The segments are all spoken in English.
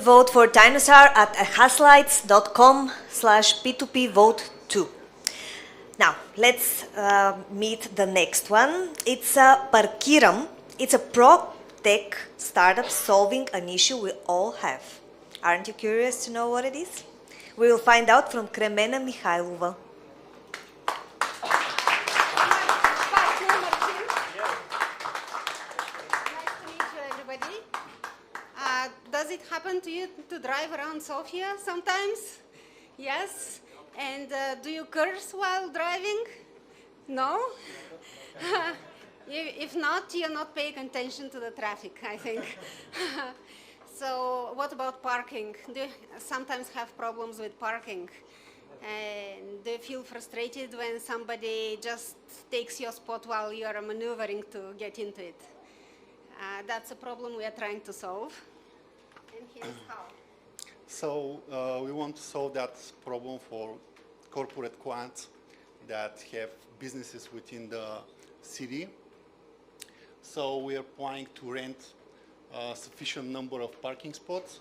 Vote for Dinosaur at haslights.com/P2P-vote2. Now, let's meet the next one. It's Parkiram. It's a pro-tech startup solving an issue we all have. Aren't you curious to know what it is? We will find out from Kremena Mihailova. Does it happen to you to drive around Sofia sometimes? Yes? And do you curse while driving? No? If not, you're not paying attention to the traffic, I think. So what about parking? Do you sometimes have problems with parking? And do you feel frustrated when somebody just takes your spot while you are maneuvering to get into it? That's a problem we are trying to solve. And here's how. So we want to solve that problem for corporate clients that have businesses within the city. So we are planning to rent a sufficient number of parking spots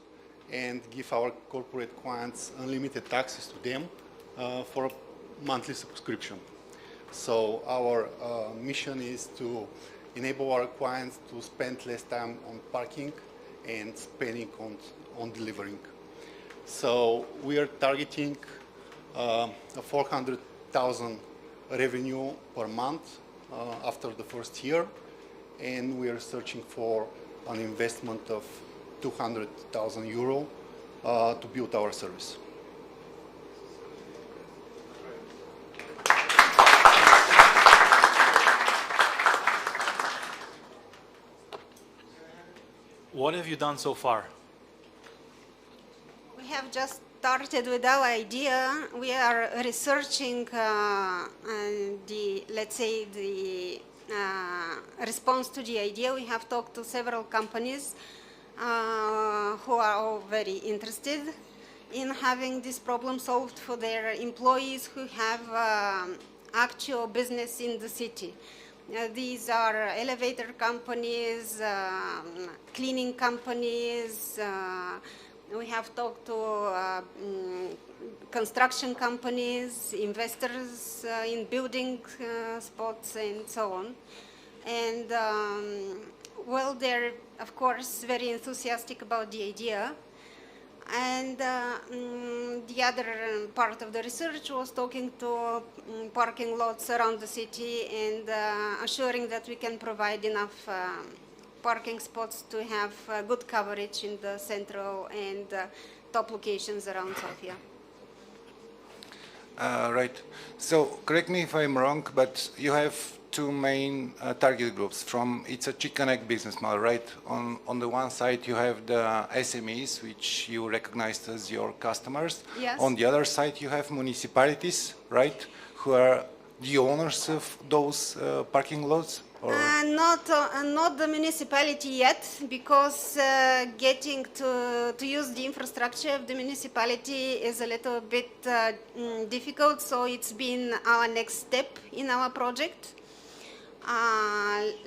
and give our corporate clients unlimited access to them for a monthly subscription. So our mission is to enable our clients to spend less time on parking and spending on delivering. So we are targeting a 400,000 revenue per month after the first year, and we are searching for an investment of 200,000 euro to build our service. What have you done so far? We have just started with our idea. We are researching let's say, the response to the idea. We have talked to several companies who are all very interested in having this problem solved for their employees who have actual business in the city. These are elevator companies, cleaning companies. We have talked to construction companies, investors in building spots, and so on. And well, they're of course very enthusiastic about the idea. And the other part of the research was talking to parking lots around the city and assuring that we can provide enough parking spots to have good coverage in the central and top locations around Sofia. Right. So correct me if I'm wrong, but you have two main target groups. It's a chicken egg business model, right? On the one side you have the SMEs, which you recognized as your customers. Yes. On the other side you have municipalities, right? Who are the owners of those parking lots? Or? Not the municipality yet, because getting to use the infrastructure of the municipality is a little bit difficult, so it's been our next step in our project.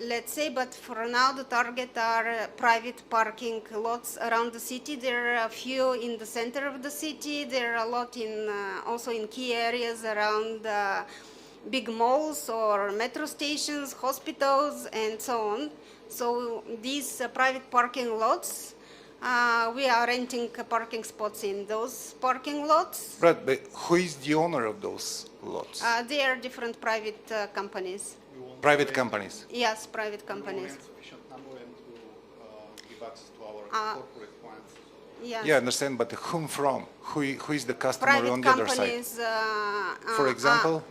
Let's say, but for now the target are private parking lots around the city. There are a few in the center of the city. There are a lot in also in key areas around big malls or metro stations, hospitals, and so on. So these private parking lots, we are renting parking spots in those parking lots. Right, but who is the owner of those lots? They are different private companies. Private companies? Yes, private companies. We want sufficient number and to give access to our corporate clients. Yes. Yeah, I understand, but whom from? Who is the customer Private on the other side? companies. For example?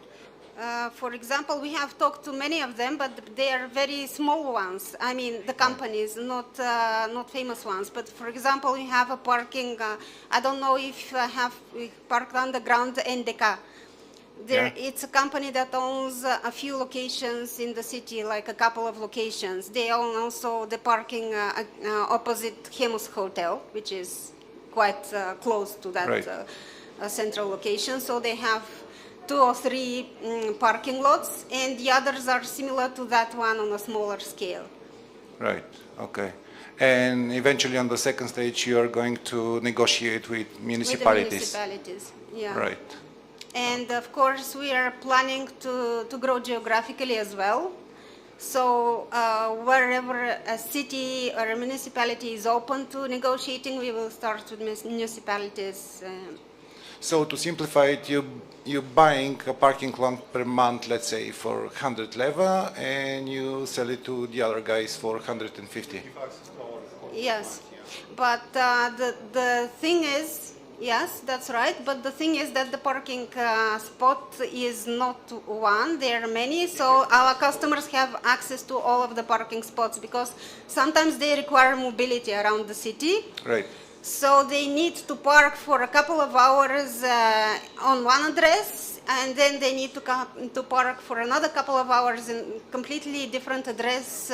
For example, we have talked to many of them, but they are very small ones. I mean, the companies, not famous ones. But for example, we have a parking. I don't know if we parked underground NDK. It's a company that owns a few locations in the city, like a couple of locations. They own also the parking opposite Hemus Hotel, which is quite close to that central location. So they have 2 or 3 parking lots, and the others are similar to that one on a smaller scale. Right, okay. And eventually on the second stage, you are going to negotiate with With the municipalities. municipalities, yeah. Right. And of course, we are planning to grow geographically as well. So wherever a city or a municipality is open to negotiating, we will start with municipalities. So to simplify it, you're buying a parking lot per month, let's say, for 100 leva, and you sell it to the other guys for 150. Yes, but the thing is, yes, that's right. But the thing is that the parking spot is not one. There are many, so our customers have access to all of the parking spots because sometimes they require mobility around the city. Right. So they need to park for a couple of hours on one address, and then they need to park for another couple of hours in completely different address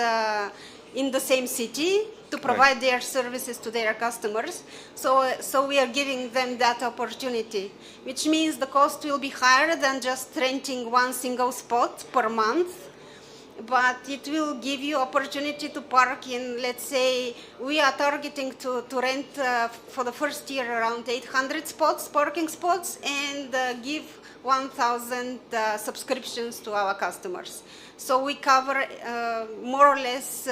in the same city to provide their services to their customers. So we are giving them that opportunity, which means the cost will be higher than just renting one single spot per month. But it will give you opportunity to park in, let's say, we are targeting to rent for the first year around 800 parking spots, and give 1,000 subscriptions to our customers. So we cover more or less,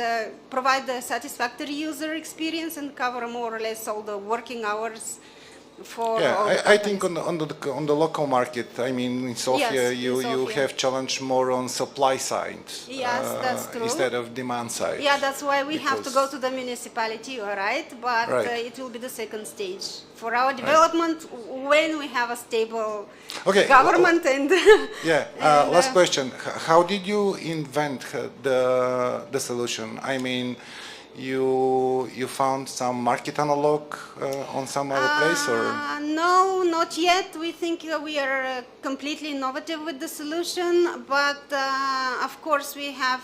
provide a satisfactory user experience and cover more or less all the working hours for all the I think on the local market, I mean, in Sofia, Yes, you in Sofia. have challenge more on supply side. Yes, that's true. Instead of demand side. Yeah, that's why we have to Because- go to the municipality, all right? But Right. it will be the second stage for our development when we have a stable Okay, government and Yeah. And, Last question. How did you invent the solution? I mean, you found some market analog on some other place, or? No, not yet. We think we are completely innovative with the solution, but of course we have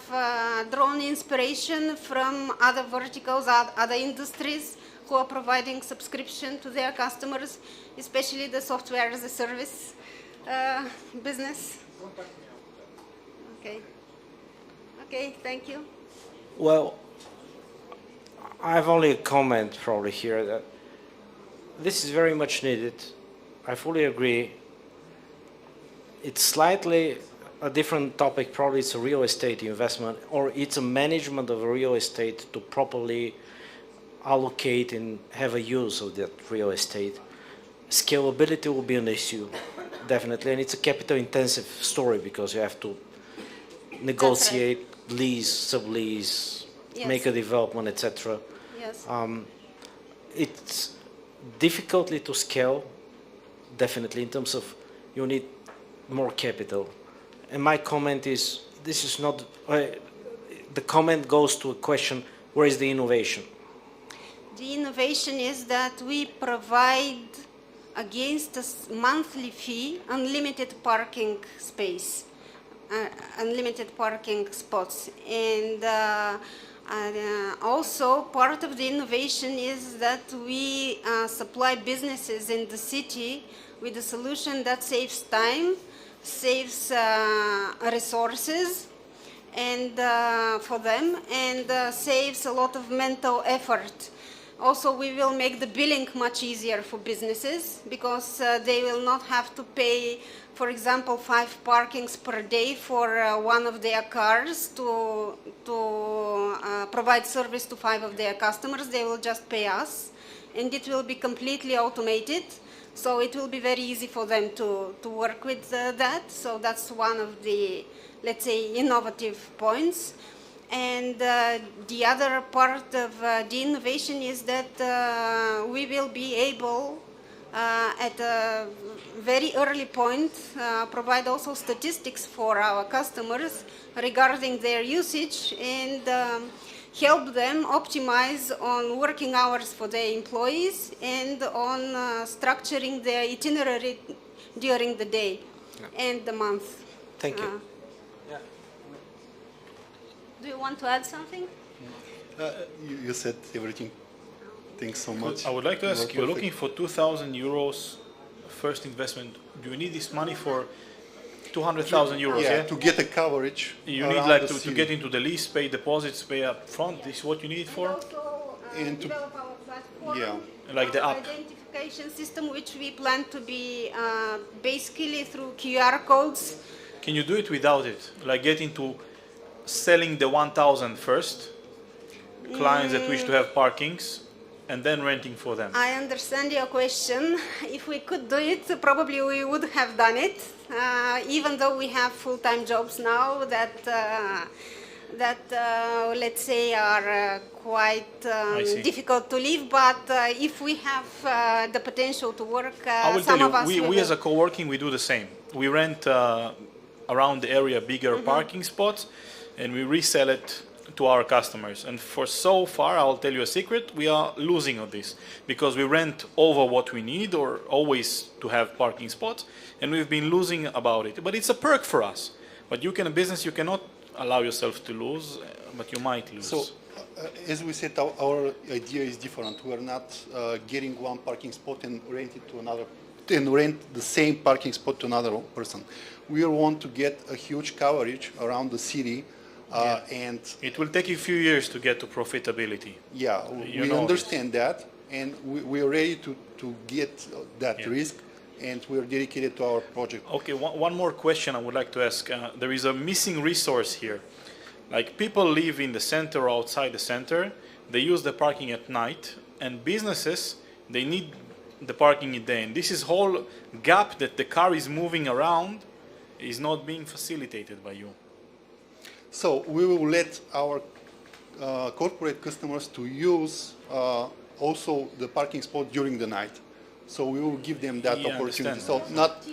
drawn inspiration from other verticals, other industries who are providing subscription to their customers, especially the software as a service business. Okay. Okay, thank you. Well, I have only a comment probably here that this is very much needed. I fully agree. It's slightly a different topic. Probably it's a real estate investment, or it's a management of a real estate to properly allocate and have a use of that real estate. Scalability will be an issue, definitely, and it's a capital intensive story because you have to negotiate lease, sublease, Yes. make a development, etc. Yes. It's difficultly to scale, definitely, in terms of you need more capital. And my comment is, this is not, the comment goes to a question, where is the innovation? The innovation is that we provide against a monthly fee unlimited parking space, unlimited parking spots. And also part of the innovation is that we supply businesses in the city with a solution that saves time, saves resources and for them, and saves a lot of mental effort. Also, we will make the billing much easier for businesses because they will not have to pay, for example, 5 parkings per day for one of their cars to provide service to 5 of their customers. They will just pay us, and it will be completely automated. So it will be very easy for them to work with that. So that's one of the, let's say, innovative points. And the other part of the innovation is that we will be able, at a very early point, provide also statistics for our customers regarding their usage and help them optimize on working hours for their employees and on structuring their itinerary during the day and the month. Thank you. Do you want to add something? You said everything. Thanks so much. I would like to ask, Perfect. you're looking for 2,000 euros first investment. Do you need this money for 200,000 euros? Yeah, to get a coverage. You need around like the to city. get into the lease, pay deposits, pay up front. This is what you need it And for? also, And to- develop our platform. Yeah. Like the our app. identification system, which we plan to be basically through QR codes. Can you do it without it? Like get into selling the 1,000 first, clients that wish to have parkings, and then renting for them. I understand your question. If we could do it, probably we would have done it, even though we have full-time jobs now that, let's say, are quite I see. difficult to leave. But if we have the potential to work, I will some tell of us you, we will. as a co-working, we do the same. We rent around the area bigger parking spots, and we resell it to our customers. And for so far, I'll tell you a secret, we are losing on this because we rent over what we need or always to have parking spots, and we've been losing about it. But it's a perk for us. But you can, a business, you cannot allow yourself to lose, but you might lose. So, as we said, our idea is different. We're not getting one parking spot and rent it to another, and rent the same parking spot to another person. We want to get a huge coverage around the city, and it will take you a few years to get to profitability. yeah, You we know understand that, and we are ready to get that Yeah. risk, and we are dedicated to our project. Okay, one more question I would like to ask. There is a missing resource here. Like people live in the center or outside the center, they use the parking at night, and businesses, they need the parking in the day. And this is whole gap that the car is moving around is not being facilitated by you. So we will let our corporate customers to use also the parking spot during the night. So we will give them that Yeah, opportunity. understand. So not,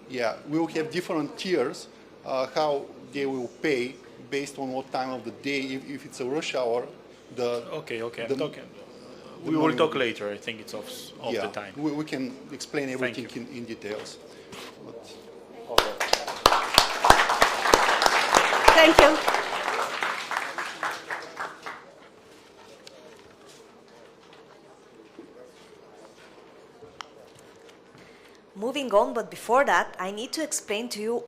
yeah, we will have different tiers how they will pay based on what time of the day. If it's a rush hour, the Okay, the- I'm talking. the We will morning talk will be- later. I think it's off yeah, the time. we can explain everything you. in details. But Thank you. Moving on, but before that, I need to explain to you